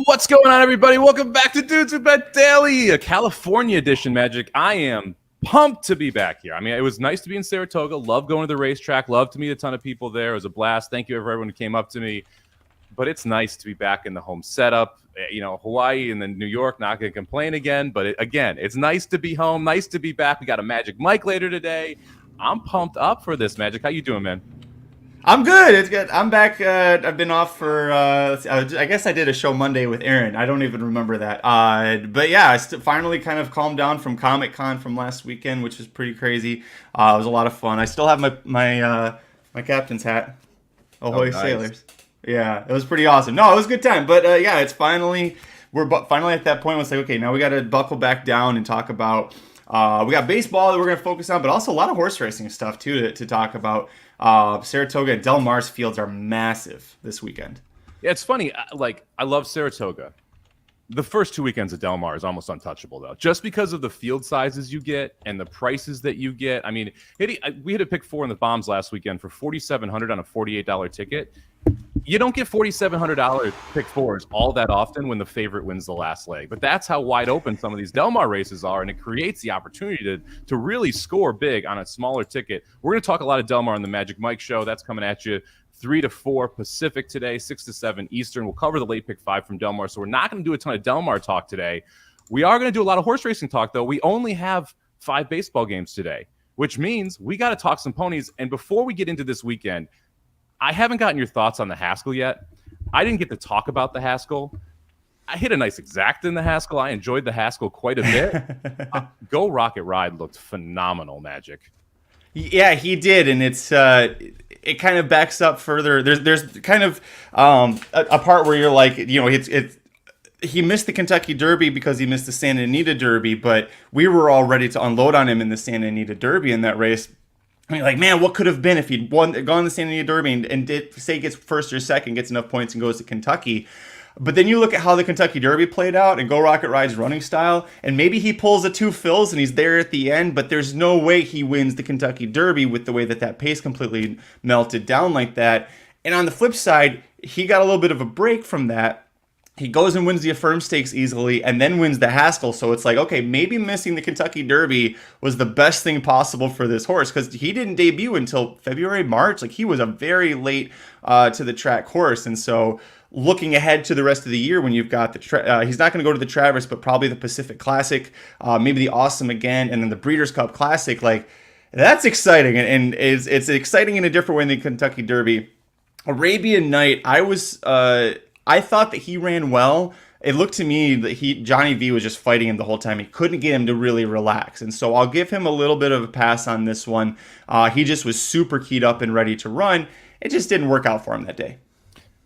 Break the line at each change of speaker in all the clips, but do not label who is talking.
What's going on, everybody? Welcome back to Dudes Who Bet Daily, a California edition, Magic. I am pumped to be back here. I mean, it was nice to be in Saratoga. Love going to the racetrack. Love to meet a ton of people there. It was a blast. Thank you, everyone who came up to me. But it's nice to be back in the home setup. You know, Hawaii and then New York, not going to complain again. But again, it's nice to be home. Nice to be back. We got a Magic Mike later today. I'm pumped up for this, Magic. How you doing, man?
I'm good. It's good. I'm back. I've been off for, I guess I did a show Monday with Aaron. I don't even remember that. But yeah, I finally kind of calmed down from Comic-Con from last weekend, which was pretty crazy. It was a lot of fun. I still have my captain's hat. Ahoy,
nice.
Sailors. Yeah, it was pretty awesome. No, it was a good time. But yeah, we're finally at that point. It's like, okay, now we got to buckle back down and talk about, we got baseball that we're going to focus on, but also a lot of horse racing stuff too to talk about. Saratoga and Del Mar's fields are massive this weekend.
Yeah, it's funny. I love Saratoga. The first 2 weekends at Del Mar is almost untouchable, though, just because of the field sizes you get and the prices that you get. I mean, we had to pick 4 in the bombs last weekend for $4,700 on a $48 ticket. You don't get $4,700 pick 4s all that often when the favorite wins the last leg. But that's how wide open some of these Del Mar races are, and it creates the opportunity to really score big on a smaller ticket. We're going to talk a lot of Del Mar on the Magic Mike Show. That's coming at you 3 to 4 Pacific today, 6 to 7 Eastern. We'll cover the late pick 5 from Del Mar, so we're not going to do a ton of Del Mar talk today. We are going to do a lot of horse racing talk, though. We only have 5 baseball games today, which means we got to talk some ponies. And before we get into this weekend, I haven't gotten your thoughts on the Haskell yet. I didn't get to talk about the Haskell. I hit a nice exact in the Haskell. I enjoyed the Haskell quite a bit. Go Rocket Ride looked phenomenal, Magic.
Yeah, he did, and it kind of backs up further. There's kind of a part where you're like, you know, he missed the Kentucky Derby because he missed the Santa Anita Derby, but we were all ready to unload on him in the Santa Anita Derby in that race. I mean, like, man, what could have been if he'd gone the Santa Anita Derby and gets first or second, gets enough points and goes to Kentucky. But then you look at how the Kentucky Derby played out and Go Rocket Ride's running style, and maybe he pulls a 2 fills and he's there at the end, but there's no way he wins the Kentucky Derby with the way that pace completely melted down like that. And on the flip side, he got a little bit of a break from that. He goes and wins the Affirm Stakes easily and then wins the Haskell. So it's like, okay, maybe missing the Kentucky Derby was the best thing possible for this horse because he didn't debut until February, March. Like, he was a very late to the track horse. And so looking ahead to the rest of the year when you've got he's not going to go to the Traverse, but probably the Pacific Classic, maybe the Awesome again, and then the Breeders' Cup Classic. Like, that's exciting. And it's exciting in a different way than the Kentucky Derby. Arabian Night, I thought that he ran well. It looked to me that Johnny V was just fighting him the whole time. He couldn't get him to really relax. And so I'll give him a little bit of a pass on this one. He just was super keyed up and ready to run. It just didn't work out for him that day.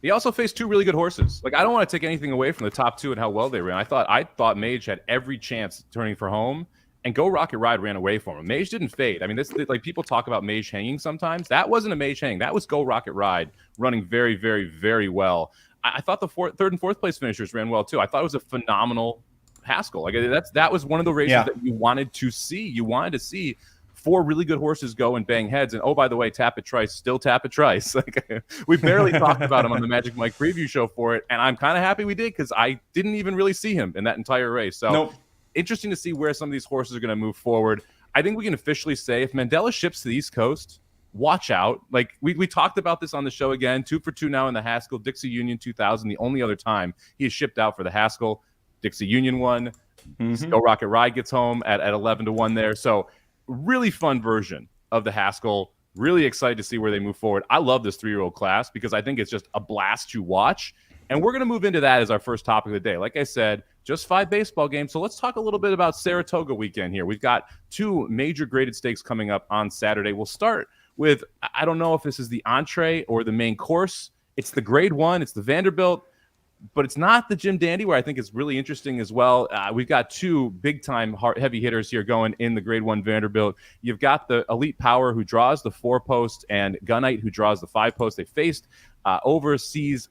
He also faced 2 really good horses. Like, I don't want to take anything away from the top 2 and how well they ran. I thought Mage had every chance turning for home, and Go Rocket Ride ran away from him. Mage didn't fade. I mean, like, people talk about Mage hanging sometimes. That wasn't a Mage hang. That was Go Rocket Ride running very, very, very well. I thought the 3rd and 4th place finishers ran well too. I thought it was a phenomenal Haskell. Like, that was one of the races that you wanted to see. You wanted to see 4 really good horses go and bang heads. And oh, by the way, Tapit Trice, still Tapit Trice. Like, we barely talked about him on the Magic Mike preview show for it, and I'm kind of happy we did because I didn't even really see him in that entire race. So Interesting to see where some of these horses are going to move forward. I think we can officially say if Mandela ships to the East Coast, watch out. Like, we talked about this on the show again. 2 for 2 now in the Haskell. Dixie Union 2000, the only other time he has shipped out for the Haskell. Dixie Union won. Go Rocket Ride gets home at 11 to 1 there. So really fun version of the Haskell. Really excited to see where they move forward. I love this 3-year-old class because I think it's just a blast to watch. And we're going to move into that as our first topic of the day. Like I said, just 5 baseball games. So let's talk a little bit about Saratoga weekend here. We've got 2 major graded stakes coming up on Saturday. We'll start with, I don't know if this is the entree or the main course. It's the grade 1. It's the Vanderbilt. But it's not the Jim Dandy, where I think it's really interesting as well. We've got 2 big-time heavy hitters here going in the Grade 1 Vanderbilt. You've got the Elite Power, who draws the 4-post, and Gunite, who draws the 5-post. They faced overseas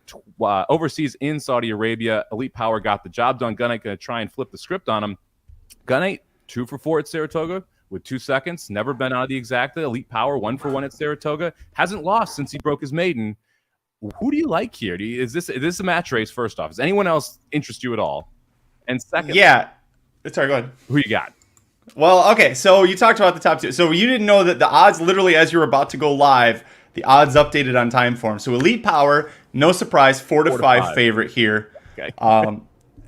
in Saudi Arabia. Elite Power got the job done. Gunite going to try and flip the script on him. Gunite, 2 for 4 at Saratoga. with 2 seconds, never been out of the exacta. Elite Power, 1-for-1 at Saratoga. Hasn't lost since he broke his maiden. Who do you like here? Is this a match race, first off? Does anyone else interest you at all? And second,
yeah. Sorry, go ahead.
Who you got?
Well, okay, so you talked about the top two. So you didn't know that the odds, literally as you were about to go live, the odds updated on Timeform. So Elite Power, no surprise, 4-5 favorite here.
Okay.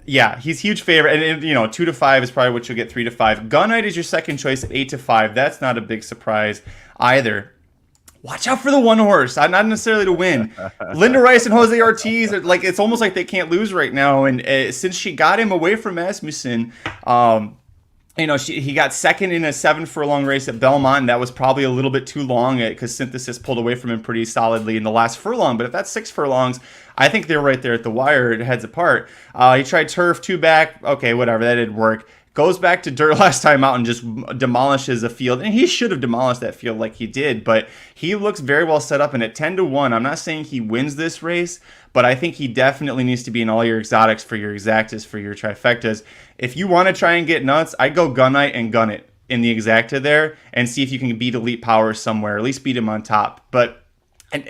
Yeah, he's huge favorite, and 2-5 is probably what you'll get. 3-5. Gunite is your second choice at 8-5. That's not a big surprise either. Watch out for the one horse, not necessarily to win. Linda Rice and Jose Ortiz, it's almost like they can't lose right now. And since she got him away from Asmussen, he got second in a 7-furlong race at Belmont, and that was probably a little bit too long because Synthesis pulled away from him pretty solidly in the last furlong. But if that's 6 furlongs, I think they're right there at the wire, heads apart. He tried turf, 2 back. Okay, whatever, that didn't work. Goes back to dirt last time out and just demolishes a field. And he should have demolished that field like he did, but he looks very well set up. And at 10-1, I'm not saying he wins this race, but I think he definitely needs to be in all your exotics for your exactas, for your trifectas. If you want to try and get nuts, I'd go Gunite and gun it in the exacta there and see if you can beat Elite Power somewhere, at least beat him on top. But an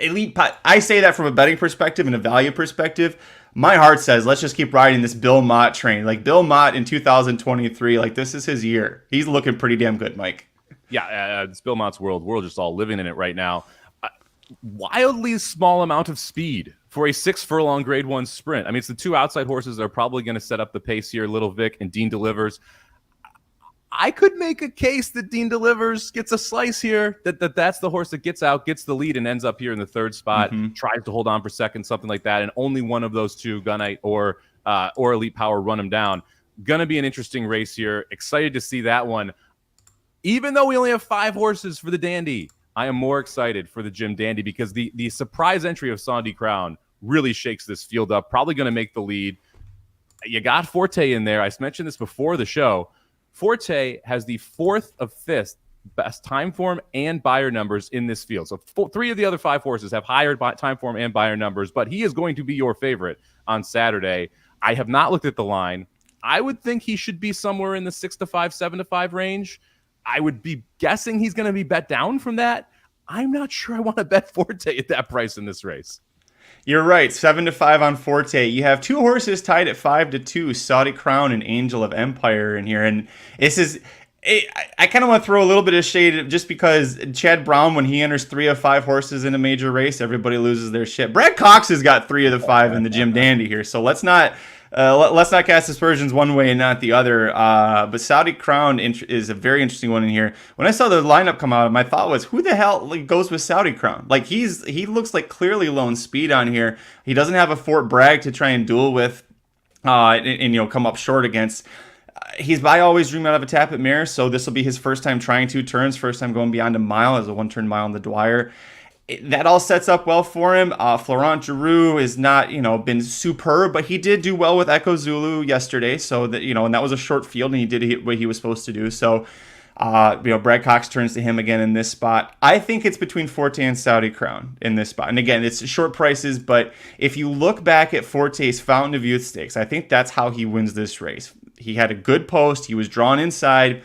I say that from a betting perspective and a value perspective. My heart says, let's just keep riding this Bill Mott train. Like Bill Mott in 2023, this is his year. He's looking pretty damn good, Mike.
Yeah, it's Bill Mott's world. We're just all living in it right now. Wildly small amount of speed for a 6-furlong Grade 1 sprint. I mean, it's the 2 outside horses that are probably going to set up the pace here, Little Vic and Dean Delivers. I could make a case that Dean Delivers gets a slice here, that's the horse that gets out, gets the lead, and ends up here in the 3rd spot, tries to hold on for second, something like that, and only one of those two, Gunite or Elite Power, run him down. Gonna be an interesting race here. Excited to see that one. Even though we only have 5 horses for the Dandy, I am more excited for the Jim Dandy because the surprise entry of Sandy Crown really shakes this field up, probably going to make the lead. You got Forte in there. I mentioned this before the show. Forte has the 4th of 5th best time form and buyer numbers in this field. So 3 of the other 5 horses have higher time form and buyer numbers, but he is going to be your favorite on Saturday. I have not looked at the line. I would think he should be somewhere in the 6-5, 7-5 range. I would be guessing he's going to be bet down from that. I'm not sure I want to bet Forte at that price in this race.
You're right, 7-5 on Forte. You have 2 horses tied at 5-2, Saudi Crown and Angel of Empire in here. And this is, I kind of want to throw a little bit of shade just because Chad Brown, when he enters 3 of 5 horses in a major race, everybody loses their shit. Brad Cox has got 3 of the 5 in the Jim Dandy here. So let's not cast aspersions one way and not the other. But Saudi Crown is a very interesting one in here. When I saw the lineup come out, my thought was, who the hell goes with Saudi Crown? He looks like clearly lone speed on here. He doesn't have a Fort Bragg to try and duel with, and come up short against. He's by Always Dream out of a Tappet mare, so this will be his first time trying 2 turns, first time going beyond a mile as a 1-turn mile in the Dwyer. That all sets up well for him. Florent Giroux is not, been superb, but he did do well with Echo Zulu yesterday. So that, and that was a short field, and he did what he was supposed to do. So, Brad Cox turns to him again in this spot. I think it's between Forte and Saudi Crown in this spot. And again, it's short prices, but if you look back at Forte's Fountain of Youth Stakes, I think that's how he wins this race. He had a good post. He was drawn inside.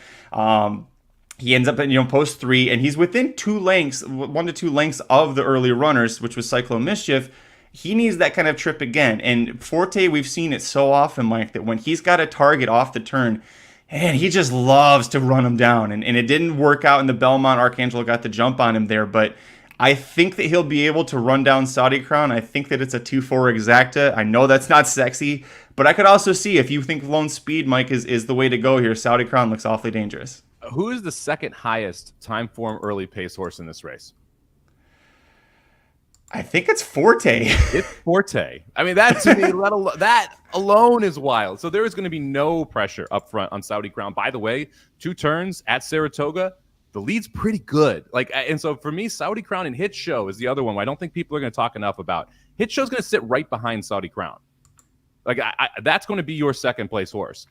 He ends up at post 3, and he's within 1 to 2 lengths of the early runners, which was Cyclone Mischief. He needs that kind of trip again. And Forte, we've seen it so often, Mike, that when he's got a target off the turn, and he just loves to run him down. And it didn't work out in the Belmont. Arcangelo got the jump on him there, but I think that he'll be able to run down Saudi Crown. I think that it's a 2-4 exacta. I know that's not sexy, but I could also see if you think lone speed, Mike, is the way to go here. Saudi Crown looks awfully dangerous.
Who is the second highest time form early pace horse in this race?
I think it's Forte.
It's Forte. I mean, that to me, that alone is wild. So there is going to be no pressure up front on Saudi Crown. By the way, 2 turns at Saratoga, the lead's pretty good. And so for me, Saudi Crown and Hit Show is the other one I don't think people are going to talk enough about. Hit Show's going to sit right behind Saudi Crown. That's going to be your second place horse.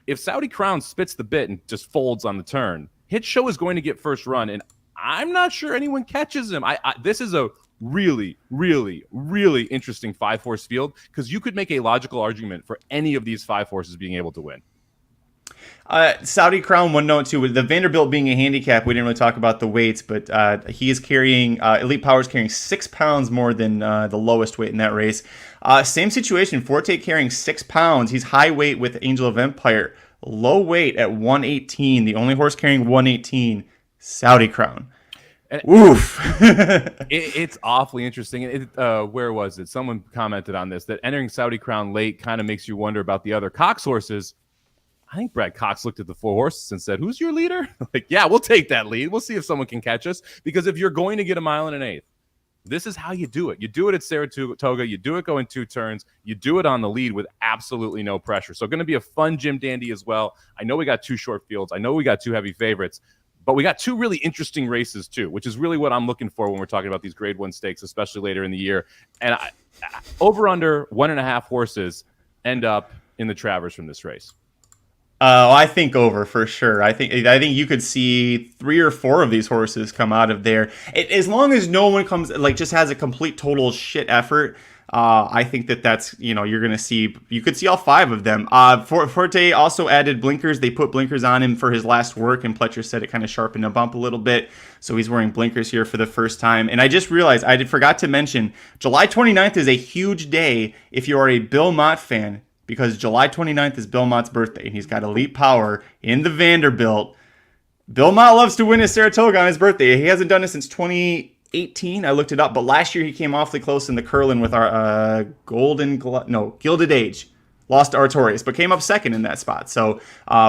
If Saudi Crown spits the bit and just folds on the turn, Hit Show is going to get first run, and I'm not sure anyone catches him. This is a really, really, really interesting 5-horse field because you could make a logical argument for any of these 5 horses being able to win.
Saudi Crown, one note too, with the Vanderbilt being a handicap, we didn't really talk about the weights, but he is carrying, Elite Power is carrying 6 pounds more than the lowest weight in that race. Same situation, Forte carrying 6 pounds. He's high weight with Angel of Empire. Low weight at 118. The only horse carrying 118, Saudi Crown.
And
Oof.
It's awfully interesting. Where was it? Someone commented on this, that entering Saudi Crown late kind of makes you wonder about the other Cox horses. I think Brad Cox looked at the 4 horses and said, who's your leader? Like, yeah, we'll take that lead. We'll see if someone can catch us. Because if you're going to get a mile and an eighth, this is how you do it. You do it at Saratoga. You do it going 2 turns. You do it on the lead with absolutely no pressure. So going to be a fun Jim Dandy as well. I know we got 2 short fields. I know we got 2 heavy favorites. But we got 2 really interesting races, too, which is really what I'm looking for when we're talking about these Grade 1 stakes, especially later in the year. And over-under 1.5 horses end up in the Travers from this race.
I think over for sure. I think you could see 3 or 4 of these horses come out of there. As long as no one comes, like, just has a complete total shit effort. I think that's, you're going to see, you could see all 5 of them. Forte also added blinkers. They put blinkers on him for his last work, and Pletcher said it kind of sharpened him up a little bit. So he's wearing blinkers here for the first time. And I just realized I forgot to mention July 29th is a huge day if you are a Bill Mott fan, because July 29th is Bill Mott's birthday, and he's got Elite Power in the Vanderbilt. Bill Mott loves to win at Saratoga on his birthday. He hasn't done it since 2018. I looked it up, but last year he came awfully close in the Curlin with our Gilded Age. Lost to Artorias, but came up second in that spot. So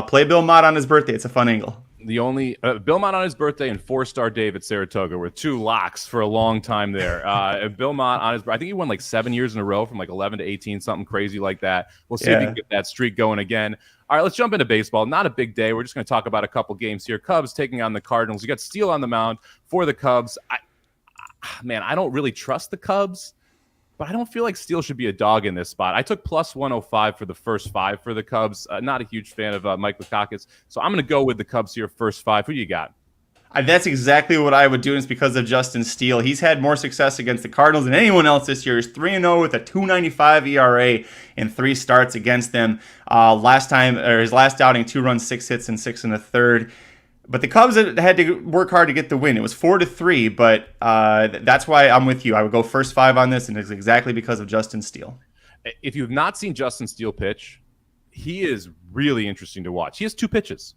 play Bill Mott on his birthday. It's a fun angle.
The only Bill Mott on his birthday and 4-star Dave at Saratoga were 2 locks for a long time there. Bill Mott on his, I think he won like 7 years in a row from like 11 to 18, something crazy like that. We'll see if he can get that streak going again. All right, let's jump into baseball. Not a big day. We're just going to talk about a couple games here. Cubs taking on the Cardinals. You got Steele on the mound for the Cubs. I don't really trust the Cubs, but I don't feel like Steele should be a dog in this spot. I took plus 105 for the first 5 for the Cubs. Not a huge fan of Mike Lukakis, so I'm going to go with the Cubs here, first 5. Who do you got?
That's exactly what I would do, and it's because of Justin Steele. He's had more success against the Cardinals than anyone else this year. He's 3-0 with a 2.95 ERA in 3 starts against them. His last outing, 2 runs, 6 hits, and 6 1/3. But the Cubs had to work hard to get the win. It was 4-3, but that's why I'm with you. I would go first 5 on this, and it's exactly because of Justin Steele.
If you've not seen Justin Steele pitch, he is really interesting to watch. He has 2 pitches.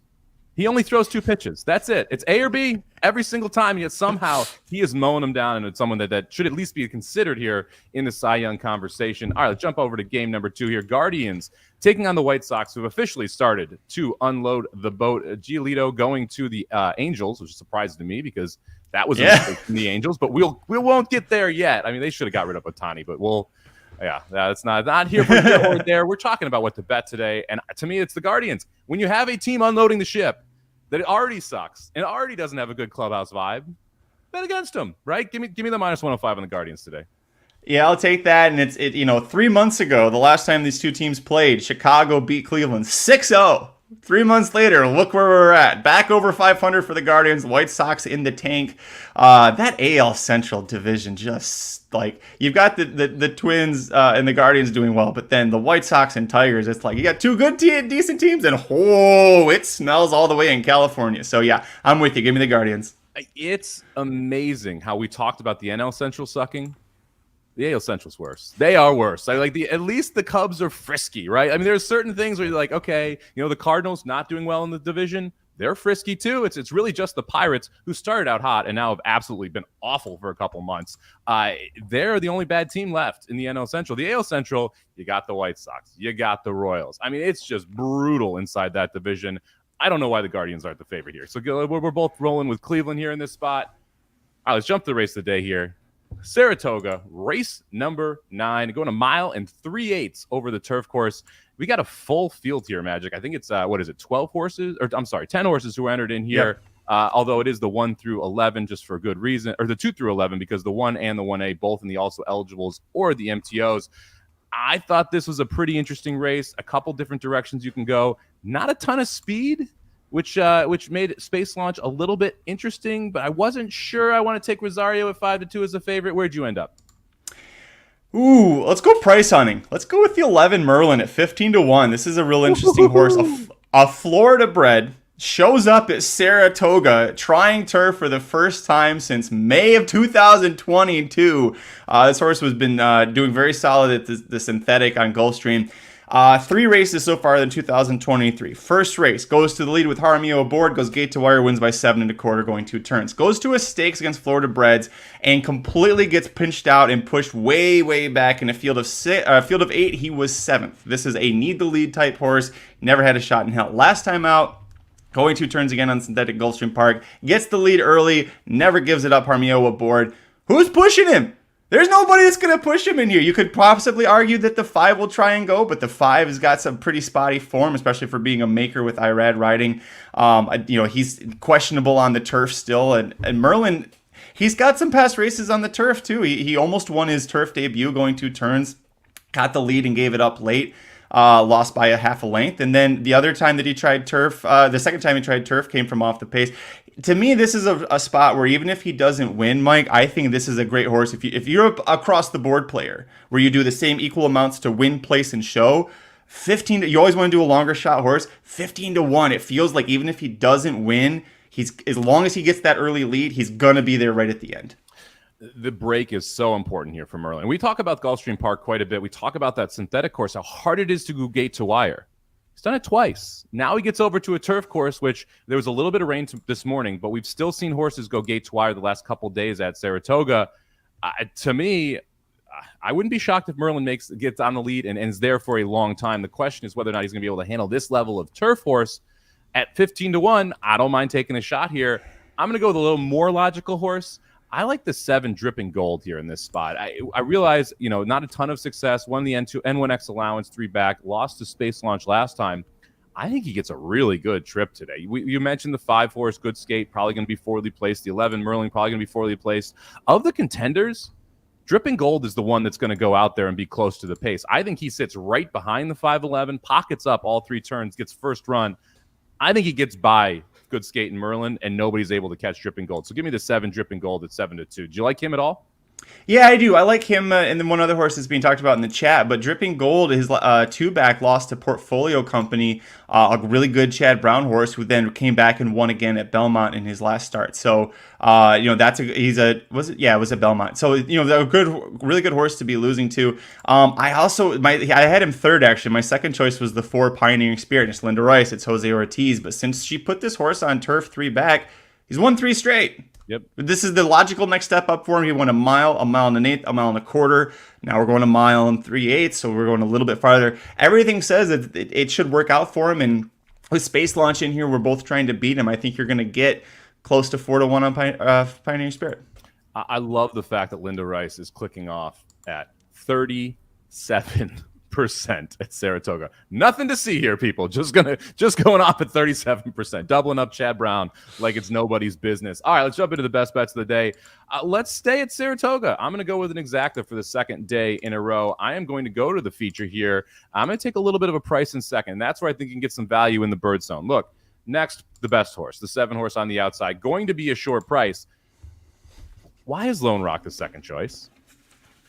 He only throws 2 pitches. That's it. It's A or B every single time, yet somehow he is mowing them down, and it's someone that should at least be considered here in the Cy Young conversation. All right, let's jump over to game number 2 here. Guardians taking on the White Sox, who have officially started to unload the boat. Giolito going to the Angels, which is surprising to me because that was a mistake from the Angels, but we won't get there yet. I mean, they should have got rid of Ohtani, but that's not here for there. We're talking about what to bet today, and to me, it's the Guardians. When you have a team unloading the ship that it already sucks and already doesn't have a good clubhouse vibe, bet against them, right? Give me the minus 105 on the Guardians today.
Yeah, I'll take that. And 3 months ago, the last time these 2 teams played, Chicago beat Cleveland 6-0. 3 months later, look where we're at. Back over 500 for the Guardians. White Sox in the tank. That AL Central division, just like, you've got the Twins and the Guardians doing well, but then the White Sox and Tigers, it's like you got 2 good decent teams, and it smells all the way in California. So yeah, I'm with you. Give me the Guardians.
It's amazing how we talked about the NL Central sucking. The AL Central's worse. They are worse. At least the Cubs are frisky, right? I mean, there's certain things where you're like, okay, the Cardinals not doing well in the division. They're frisky too. It's really just the Pirates, who started out hot and now have absolutely been awful for a couple months. They're the only bad team left in the NL Central. The AL Central, you got the White Sox. You got the Royals. I mean, it's just brutal inside that division. I don't know why the Guardians aren't the favorite here. So we're both rolling with Cleveland here in this spot. All right, let's jump to the race of the day here. Saratoga, race number 9, going 1 mile and 3/8 over the turf course. We got a full field here, Magic. I think it's 12 horses, or I'm sorry, 10 horses who entered in here. Yep. Although it is the 1 through 11 just for good reason, or the 2 through 11 because the 1 and the 1A both in the also eligibles or the MTOs. I thought this was a pretty interesting race. A couple different directions you can go. Not a ton of speed, which made Space Launch a little bit interesting, but I wasn't sure I want to take Rosario at 5-2 as a favorite. Where'd you end up?
Ooh, let's go price hunting. Let's go with the 11 Merlin at 15-1. This is a real interesting horse. A Florida bred shows up at Saratoga trying turf for the first time since May of 2022. This horse has been doing very solid at the synthetic on Gulfstream. 3 races so far in 2023. First race, goes to the lead with Jaramillo aboard, goes gate to wire, wins by 7 1/4, going 2 turns. Goes to a stakes against Florida Breds and completely gets pinched out and pushed way, way back in a field of 8. He was 7th. This is a need the lead type horse. Never had a shot in hell. Last time out, going 2 turns again on synthetic Gulfstream Park, gets the lead early, never gives it up. Jaramillo aboard. Who's pushing him? There's nobody that's going to push him in here. You could possibly argue that the 5 will try and go, but the 5 has got some pretty spotty form, especially for being a maker with Irad riding. He's questionable on the turf still. And Merlin, he's got some past races on the turf too. He almost won his turf debut going 2 turns, got the lead and gave it up late. Lost by a half a length. And then the other time that he tried turf, the second time he tried turf came from off the pace. To me, this is a spot where even if he doesn't win, Mike, I think this is a great horse. If you're a across the board player where you do the same equal amounts to win, place, and show, 15. You always want to do a longer shot horse. 15-1. It feels like even if he doesn't win, as long as he gets that early lead, he's gonna be there right at the end.
The break is so important here for Merlin. We talk about Gulfstream Park quite a bit. We talk about that synthetic course, how hard it is to go gate to wire. He's done it twice. Now he gets over to a turf course, which there was a little bit of rain this morning, but we've still seen horses go gate to wire the last couple days at Saratoga. To me, I wouldn't be shocked if Merlin gets on the lead and is there for a long time. The question is whether or not he's going to be able to handle this level of turf horse. At 15-1, I don't mind taking a shot here. I'm going to go with a little more logical horse. I like the 7 Dripping Gold here in this spot. I realize, not a ton of success. Won the N1X allowance, 3 back, lost to Space Launch last time. I think he gets a really good trip today. You mentioned the 5 horse, good skate, probably going to be forwardly placed. The 11 Merlin, probably going to be forwardly placed. Of the contenders, Dripping Gold is the one that's going to go out there and be close to the pace. I think he sits right behind the 5'11", pockets up all 3 turns, gets first run. I think he gets by good skate in Merlin, and nobody's able to catch Dripping Gold. So give me the 7 Dripping Gold at 7-2. Do you like him at all?
Yeah, I do. I like him, and then one other horse that's being talked about in the chat. But Dripping Gold, his 2-back lost to Portfolio Company, a really good Chad Brown horse, who then came back and won again at Belmont in his last start. So, it was a Belmont. So, a really good horse to be losing to. I had him 3rd actually. My second choice was the 4 Pioneering Spirit. It's Linda Rice. It's Jose Ortiz. But since she put this horse on turf 3 back, he's won 3 straight.
Yep.
This is the logical next step up for him. He went a mile and an eighth, a mile and a quarter. Now we're going a mile and 3/8, so we're going a little bit farther. Everything says that it should work out for him. And with Space Launch in here, we're both trying to beat him. I think you're going to get close to 4-1 on Pioneering Spirit.
I love the fact that Linda Rice is clicking off at 37% at Saratoga. Nothing to see here, people. Just going off at 37%, doubling up Chad Brown like it's nobody's business. All right, let's jump into the best bets of the day. Let's stay at Saratoga. I'm going to go with an exacta for the second day in a row. I am going to go to the feature here. I'm going to take a little bit of a price in second. That's where I think you can get some value in the bird zone. Look, next, the best horse, the 7 horse on the outside, going to be a short price. Why is Lone Rock the second choice?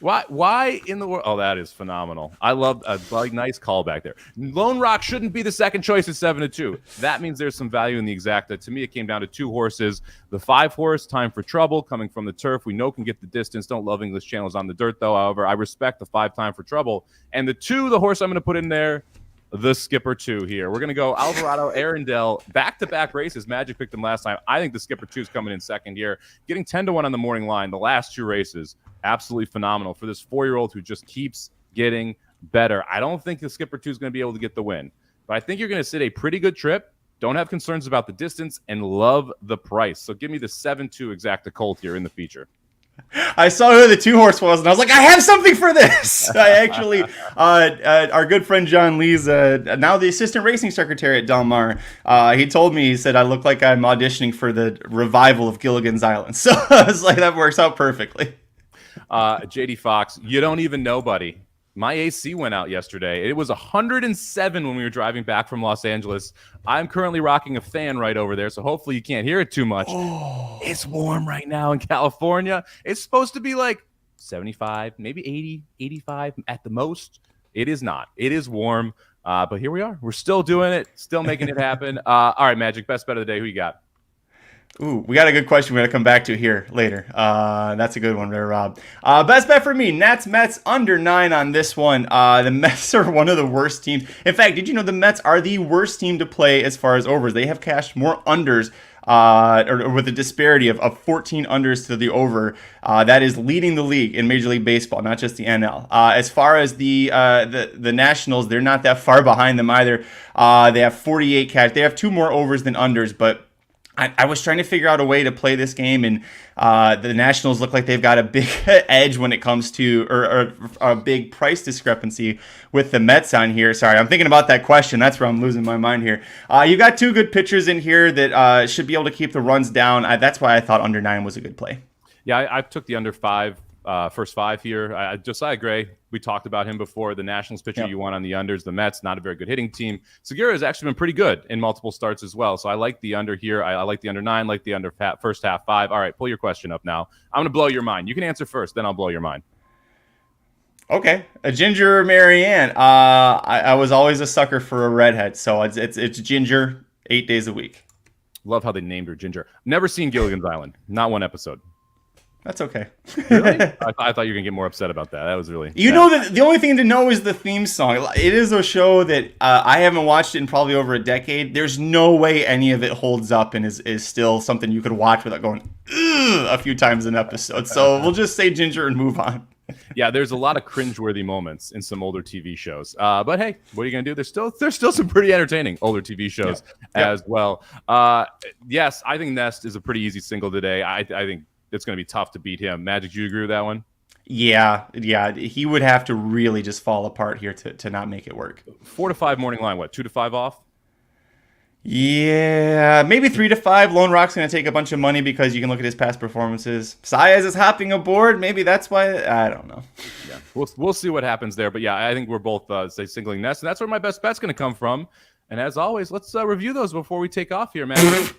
Why in the world? Oh, that is phenomenal. I love a nice callback there. Lone Rock shouldn't be the second choice at 7-2. That means there's some value in the exacta. To me, it came down to 2 horses. The 5 horse, Time for Trouble, coming from the turf. We know can get the distance. Don't love English channels on the dirt, though. However, I respect the 5 Time for Trouble. And the 2, the horse I'm going to put in there, the Skipper 2 here. We're going to go Alvarado, Arundel, back-to-back races. Magic picked them last time. I think the Skipper 2 is coming in second here. Getting 10-1 on the morning line. The last 2 races, absolutely phenomenal for this 4-year-old who just keeps getting better. I don't think the Skipper 2 is going to be able to get the win, but I think you're going to sit a pretty good trip. Don't have concerns about the distance and love the price. So give me the 7-2 exacta colt here in the feature.
I saw who the 2 horse was, and I was like, I have something for this. I actually, our good friend John Lee's now the assistant racing secretary at Del Mar. He told me, he said, I look like I'm auditioning for the revival of Gilligan's Island. So I was like, that works out perfectly.
JD Fox, you don't even know, buddy. My AC went out yesterday. It was 107 when we were driving back from Los Angeles. I'm currently rocking a fan right over there, so hopefully you can't hear it too much. Oh. It's warm right now in California. It's supposed to be like 75, maybe 80, 85 at the most. It is not. It is warm. But here we are. We're still doing it, still making it happen. All right, Magic, best bet of the day. Who you got?
Ooh, we got a good question we're going to come back to here later. That's a good one there, Rob. Best bet for me, Mets under 9 on this one. The Mets are one of the worst teams. In fact, did you know the Mets are the worst team to play as far as overs? They have cashed more unders, or with a disparity of 14 unders to the over. That is leading the league in Major League Baseball, not just the NL. As far as the Nationals, they're not that far behind them either. They have 48 cash. They have 2 more overs than unders, but I was trying to figure out a way to play this game, and the Nationals look like they've got a big edge when it comes to, or a big price discrepancy with the Mets on here. Sorry, I'm thinking about that question. That's where I'm losing my mind here. You got 2 good pitchers in here that should be able to keep the runs down. That's why I thought under 9 was a good play.
Yeah, I took the under 5, first 5 here. Josiah Gray, we talked about him before. The Nationals pitcher you want on the unders. The Mets, not a very good hitting team. Segura has actually been pretty good in multiple starts as well. So I like the under here. I like the under 9, like the under first half 5. All right, pull your question up now. I'm going to blow your mind. You can answer first, then I'll blow your mind.
Okay, a Ginger Marianne. I was always a sucker for a redhead, so it's Ginger 8 days a week.
Love how they named her Ginger. Never seen Gilligan's Island. Not one episode.
That's okay.
Really? I thought you were going to get more upset about that. That was really...
You know that the only thing to know is the theme song. It is a show that I haven't watched it in probably over a decade. There's no way any of it holds up and is still something you could watch without going a few times an episode. So we'll just say Ginger and move on.
Yeah, there's a lot of cringeworthy moments in some older TV shows. But hey, what are you going to do? There's still some pretty entertaining older TV shows as well. Yes, I think Nest is a pretty easy single today. I think it's going to be tough to beat him. Magic, do you agree with that one?
Yeah. He would have to really just fall apart here to not make it work.
4 to 5 morning line, what, 2 to 5 off?
Yeah, maybe 3 to 5. Lone Rock's going to take a bunch of money because you can look at his past performances. Saez is hopping aboard. Maybe that's why. I don't know.
Yeah, we'll see what happens there. But yeah, I think we're both singling Nest, and that's where my best bet's going to come from. And as always, let's review those before we take off here, man.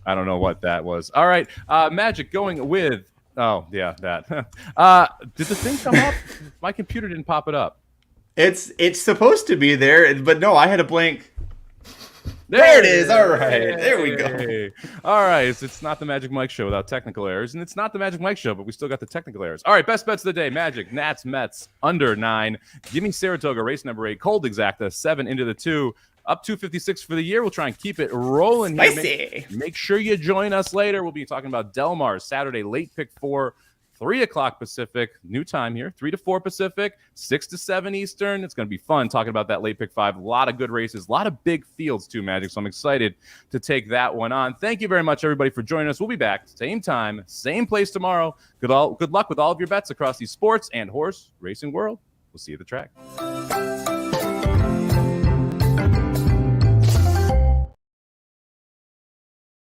I don't know what that was. All right, Magic going with. Oh yeah, that. Did the thing come up? My computer didn't pop it up.
It's supposed to be there, but no, I had a blank. There it is. All right, there we go.
All right, it's not the Magic Mike Show without technical errors, and it's not the Magic Mike Show, but we still got the technical errors. All right, best bets of the day: Magic, Nats, Mets under 9. Give me Saratoga, race number 8, cold exacta 7 into the 2. Up 256 for the year. We'll try and keep it rolling here.
Spicy.
Make sure you join us later. We'll be talking about Del Mar Saturday, late pick 4, 3 o'clock Pacific. New time here, 3 to 4 Pacific, 6 to 7 Eastern. It's going to be fun talking about that late pick 5. A lot of good races, a lot of big fields too, Magic. So I'm excited to take that one on. Thank you very much, everybody, for joining us. We'll be back same time, same place tomorrow. Good luck with all of your bets across the sports and horse racing world. We'll see you at the track.